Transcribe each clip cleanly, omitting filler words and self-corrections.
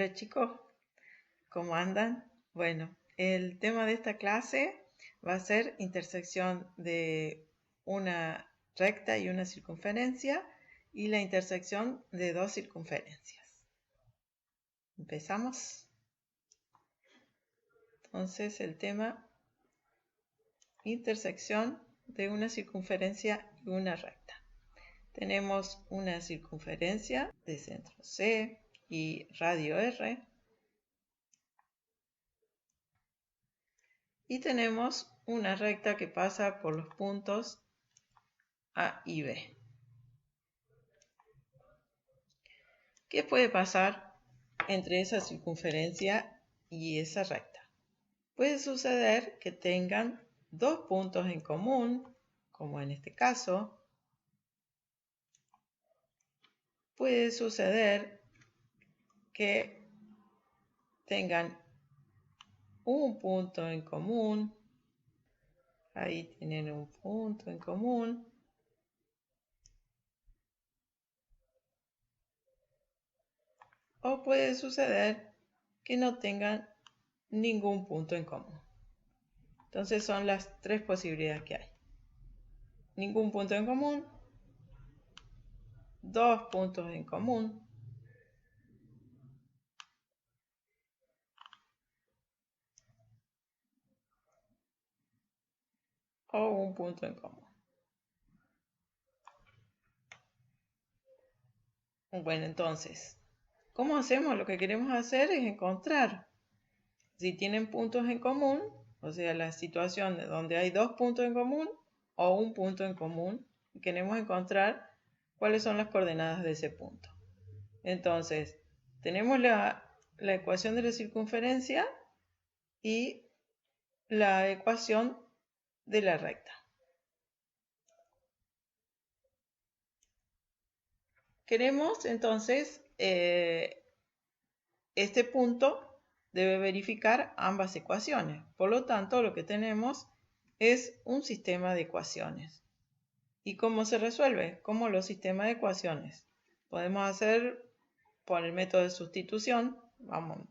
Hola chicos, ¿cómo andan? Bueno, el tema de esta clase va a ser intersección de una recta y una circunferencia y la intersección de dos circunferencias. ¿Empezamos? Entonces el tema, intersección de una circunferencia y una recta. Tenemos una circunferencia de centro C y radio R. Y tenemos una recta que pasa por los puntos A y B. ¿Qué puede pasar entre esa circunferencia y esa recta? Puede suceder que tengan dos puntos en común, como en este caso. Puede suceder que tengan un punto en común. Ahí tienen un punto en común. O puede suceder que no tengan ningún punto en común. Entonces son las tres posibilidades que hay. Ningún punto en común, dos puntos en común, o un punto en común. Bueno, entonces, ¿cómo hacemos? Lo que queremos hacer es encontrar si tienen puntos en común, o sea, la situación de donde hay dos puntos en común o un punto en común. Queremos encontrar cuáles son las coordenadas de ese punto. Entonces, tenemos la ecuación de la circunferencia y la ecuación de la recta. Queremos entonces, este punto debe verificar ambas ecuaciones. Por lo tanto, lo que tenemos es un sistema de ecuaciones. ¿Y cómo se resuelve? Como los sistemas de ecuaciones. Podemos hacer por el método de sustitución. Vamos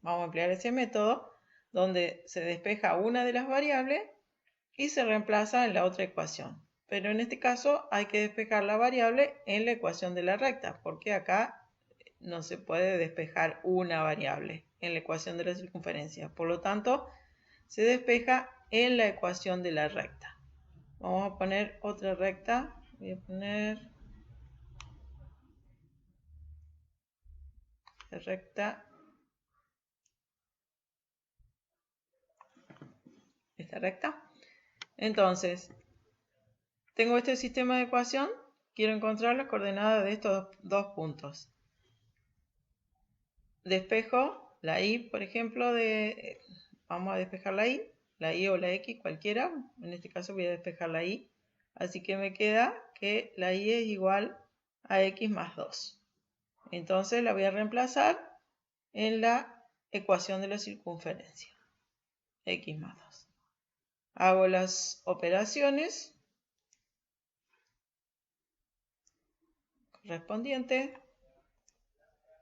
a emplear ese método donde se despeja una de las variables y se reemplaza en la otra ecuación. Pero en este caso hay que despejar la variable en la ecuación de la recta, porque acá no se puede despejar una variable en la ecuación de la circunferencia. Por lo tanto, se despeja en la ecuación de la recta. Vamos a poner otra recta. Voy a poner la recta. Esta recta. Entonces, tengo este sistema de ecuación. Quiero encontrar las coordenadas de estos dos puntos. Despejo la y, por ejemplo, vamos a despejar la y o la x, cualquiera. En este caso voy a despejar la y. Así que me queda que la y es igual a x más 2. Entonces la voy a reemplazar en la ecuación de la circunferencia. X más 2. Hago las operaciones correspondientes.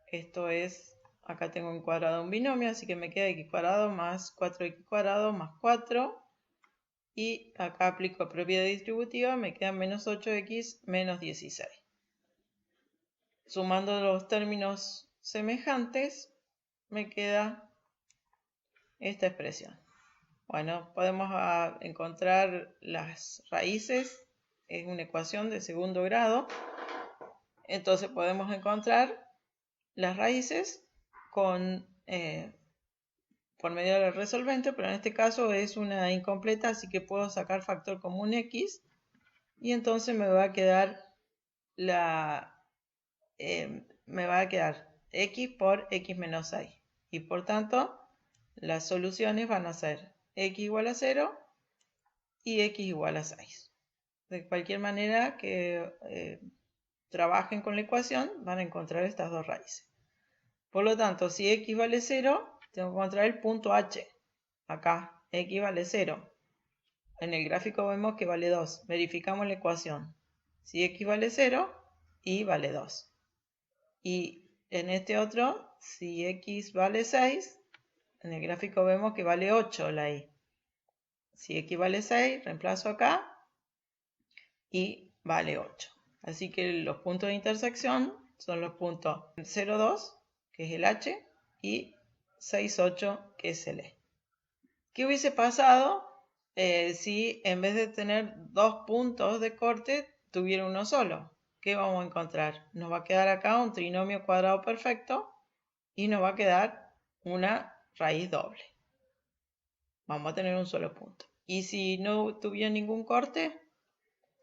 Esto es, acá tengo un cuadrado un binomio, así que me queda x cuadrado más 4x cuadrado más 4. Y acá aplico propiedad distributiva, me queda menos 8x menos 16. Sumando los términos semejantes, me queda esta expresión. Bueno, podemos encontrar las raíces. Es una ecuación de segundo grado. Entonces podemos encontrar las raíces por medio del resolvente, pero en este caso es una incompleta, así que puedo sacar factor común x y entonces me va a quedar x por x menos 6 y por tanto las soluciones van a ser x igual a 0 y x igual a 6. De cualquier manera que trabajen con la ecuación van a encontrar estas dos raíces. Por lo tanto, si x vale 0, tengo que encontrar el punto h. Acá, x vale 0. En el gráfico vemos que vale 2. Verificamos la ecuación. Si x vale 0, y vale 2. Y en este otro si x vale 6, en el gráfico vemos que vale 8 la y. Si x vale 6, reemplazo acá y vale 8. Así que los puntos de intersección son los puntos 0,2, que es el h, y 6,8, que es el e. ¿Qué hubiese pasado si en vez de tener dos puntos de corte tuviera uno solo? ¿Qué vamos a encontrar? Nos va a quedar acá un trinomio cuadrado perfecto y nos va a quedar una raíz doble. Vamos a tener un solo punto. Y si no tuviera ningún corte,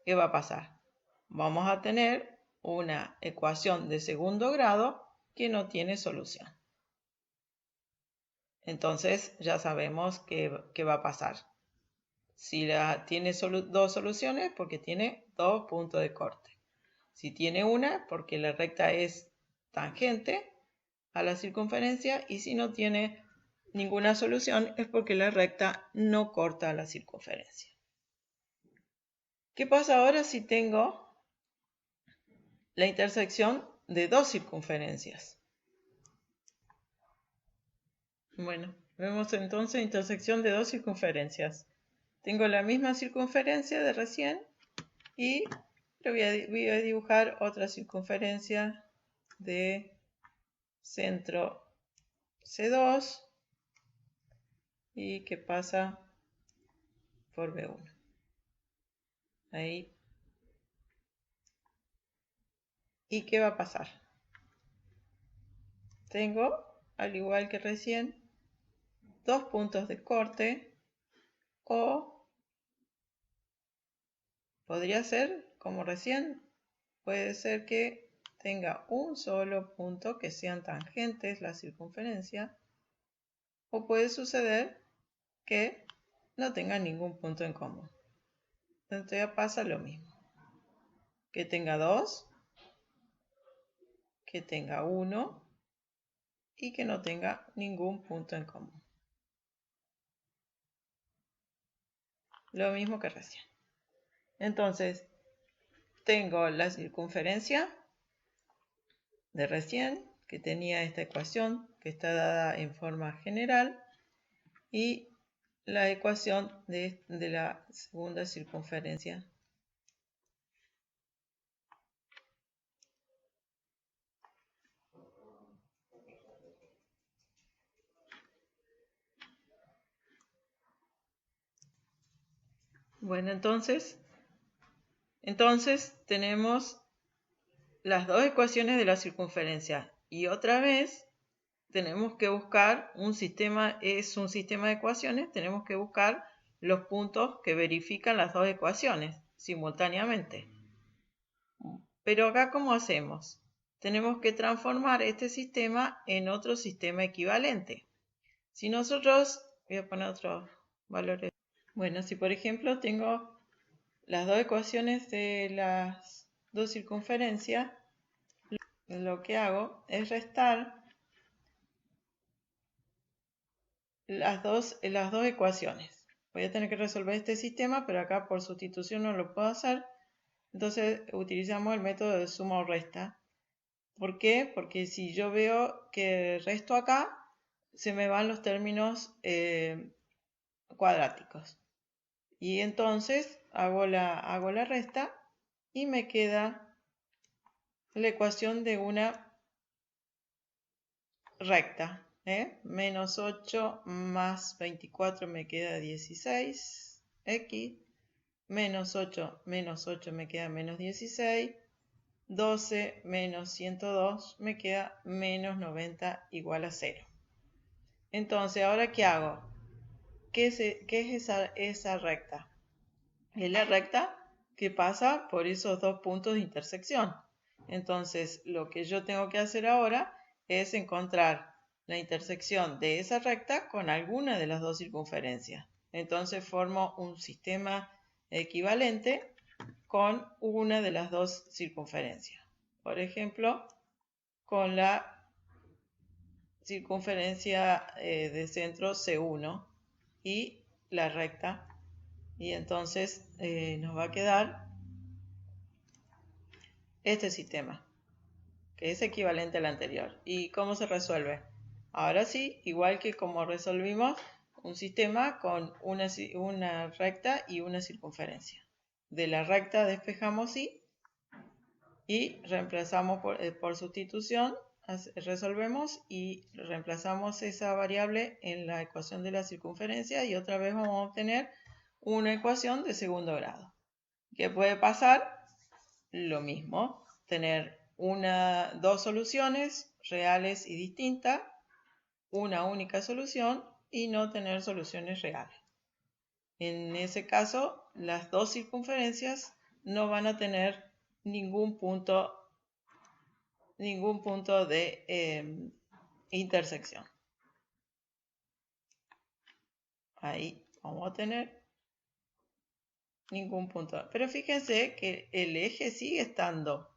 ¿qué va a pasar? Vamos a tener una ecuación de segundo grado que no tiene solución. Entonces ya sabemos qué va a pasar. Si tiene dos soluciones, porque tiene dos puntos de corte. Si tiene una, porque la recta es tangente a la circunferencia. Y si no tiene ninguna solución, es porque la recta no corta la circunferencia. ¿Qué pasa ahora si tengo la intersección de dos circunferencias? Bueno, vemos entonces intersección de dos circunferencias. Tengo la misma circunferencia de recién y voy a dibujar otra circunferencia de centro C2 y que pasa por B1. Ahí. ¿Y qué va a pasar? Tengo, al igual que recién, dos puntos de corte, o podría ser, como recién, puede ser que tenga un solo punto que sean tangentes la circunferencia, o puede suceder que no tenga ningún punto en común. Entonces ya pasa lo mismo. Que tenga dos, que tenga uno y que no tenga ningún punto en común. Lo mismo que recién. Entonces, tengo la circunferencia de recién, que tenía esta ecuación, que está dada en forma general, y la ecuación de la segunda circunferencia. Bueno, entonces tenemos las dos ecuaciones de la circunferencia y otra vez tenemos que buscar un sistema de ecuaciones, tenemos que buscar los puntos que verifican las dos ecuaciones simultáneamente. Pero acá, ¿cómo hacemos? Tenemos que transformar este sistema en otro sistema equivalente. Si nosotros, voy a poner otros valores. Bueno, si por ejemplo tengo las dos ecuaciones de las dos circunferencias, lo que hago es restar las dos ecuaciones. Voy a tener que resolver este sistema, pero acá por sustitución no lo puedo hacer. Entonces utilizamos el método de suma o resta. ¿Por qué? Porque si yo veo que resto acá, se me van los términos cuadráticos. Y entonces hago la resta y me queda la ecuación de una recta. Menos 8 más 24 me queda 16. X. Menos 8 me queda menos 16. 12 menos 102 me queda menos 90 igual a 0. Entonces, ¿ahora qué hago? ¿Qué es esa recta? Es la recta que pasa por esos dos puntos de intersección. Entonces, lo que yo tengo que hacer ahora es encontrar la intersección de esa recta con alguna de las dos circunferencias. Entonces, formo un sistema equivalente con una de las dos circunferencias. Por ejemplo, con la circunferencia de centro C1 y la recta. Y entonces nos va a quedar este sistema, que es equivalente a la anterior. ¿Y cómo se resuelve? Ahora sí, igual que como resolvimos un sistema con una recta y una circunferencia. De la recta despejamos y reemplazamos por sustitución, resolvemos y reemplazamos esa variable en la ecuación de la circunferencia y otra vez vamos a obtener una ecuación de segundo grado. ¿Qué puede pasar? Lo mismo, tener dos soluciones reales y distintas, una única solución y no tener soluciones reales. En ese caso, las dos circunferencias no van a tener ningún punto de intersección. Ahí vamos a tener ningún punto. Pero fíjense que el eje sigue estando.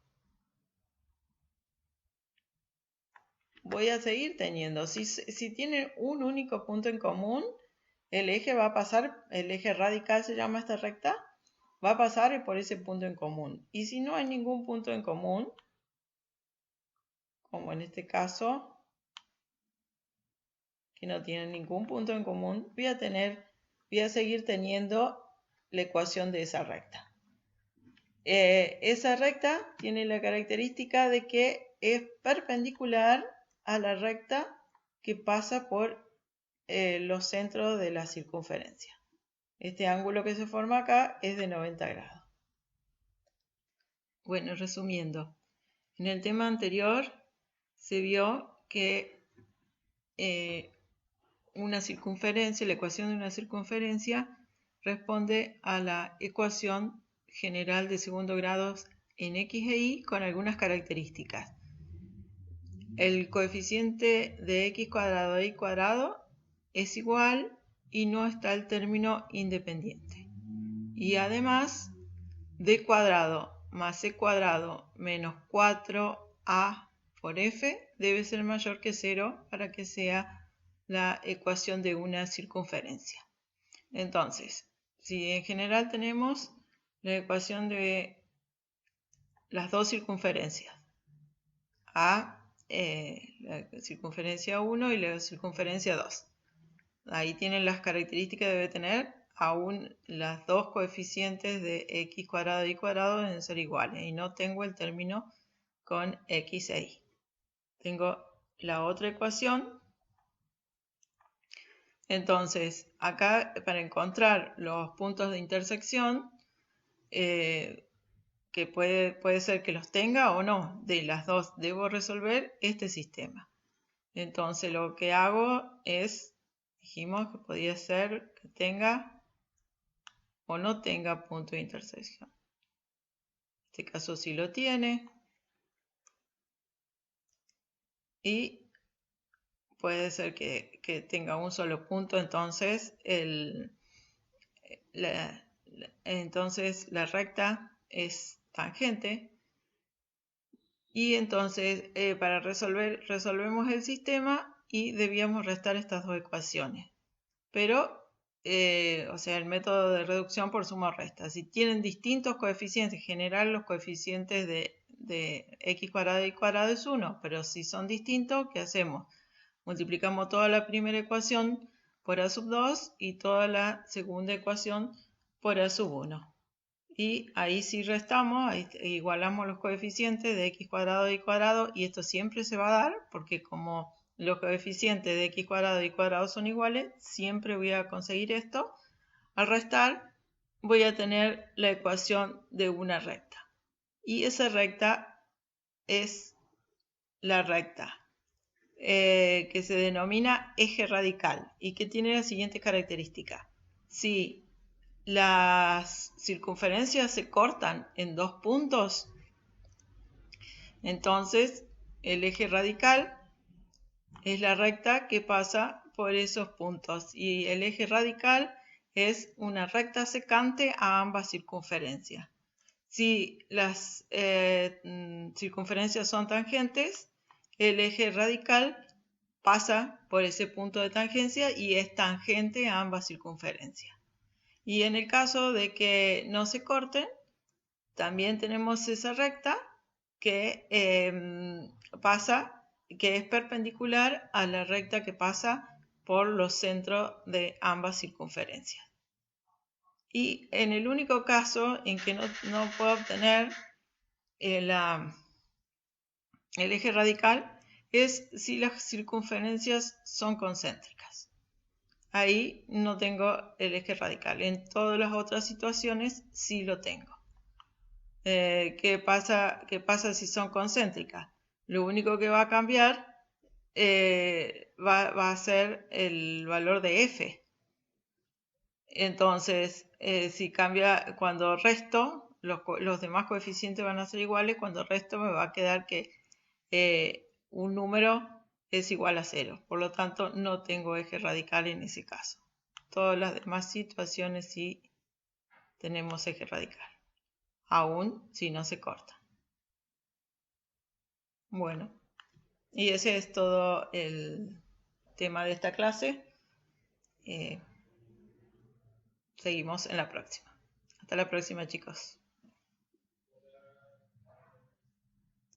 Voy a seguir teniendo. Si tienen un único punto en común, el eje va a pasar, el eje radical se llama esta recta, va a pasar por ese punto en común. Y si no hay ningún punto en común, como en este caso, que no tienen ningún punto en común, voy a seguir teniendo la ecuación de esa recta. Esa recta tiene la característica de que es perpendicular a la recta que pasa por los centros de la circunferencia. Este ángulo que se forma acá es de 90 grados. Bueno, resumiendo, en el tema anterior se vio que una circunferencia, la ecuación de una circunferencia responde a la ecuación general de segundo grado en x e y con algunas características. El coeficiente de x cuadrado e y cuadrado es igual y no está el término independiente. Y además, d cuadrado más c cuadrado menos 4a por f debe ser mayor que 0 para que sea la ecuación de una circunferencia. Entonces, si en general tenemos la ecuación de las dos circunferencias, la circunferencia 1 y la circunferencia 2. Ahí tienen las características que debe tener, aún las dos coeficientes de x cuadrado y y cuadrado deben ser iguales y no tengo el término con x e y. Tengo la otra ecuación. Entonces, acá para encontrar los puntos de intersección, que puede ser que los tenga o no, de las dos debo resolver este sistema. Entonces lo que hago es, dijimos que podía ser que tenga o no tenga punto de intersección. En este caso sí lo tiene. Y puede ser que tenga un solo punto, entonces la recta es tangente. Y entonces para resolvemos el sistema y debíamos restar estas dos ecuaciones. Pero, o sea, el método de reducción por suma o resta. Si tienen distintos coeficientes, en general los coeficientes de x cuadrado y cuadrado es 1, pero si son distintos, ¿qué hacemos? Multiplicamos toda la primera ecuación por a sub 2 y toda la segunda ecuación por a sub 1. Y ahí sí restamos, ahí igualamos los coeficientes de x cuadrado y cuadrado, y esto siempre se va a dar porque como los coeficientes de x cuadrado y cuadrado son iguales, siempre voy a conseguir esto. Al restar voy a tener la ecuación de una recta. Y esa recta es la recta que se denomina eje radical y que tiene la siguiente característica. Si las circunferencias se cortan en dos puntos, entonces el eje radical es la recta que pasa por esos puntos y el eje radical es una recta secante a ambas circunferencias. Si las circunferencias son tangentes, el eje radical pasa por ese punto de tangencia y es tangente a ambas circunferencias. Y en el caso de que no se corten, también tenemos esa recta que que es perpendicular a la recta que pasa por los centros de ambas circunferencias. Y en el único caso en que no puedo obtener el eje radical es si las circunferencias son concéntricas. Ahí no tengo el eje radical. En todas las otras situaciones sí lo tengo. ¿Qué pasa si son concéntricas? Lo único que va a cambiar va a ser el valor de f. Entonces, si cambia cuando resto, los demás coeficientes van a ser iguales. Cuando resto me va a quedar que un número es igual a 0. Por lo tanto, no tengo eje radical en ese caso. Todas las demás situaciones sí tenemos eje radical, aún si no se corta. Bueno, y ese es todo el tema de esta clase. Seguimos en la próxima. Hasta la próxima, chicos.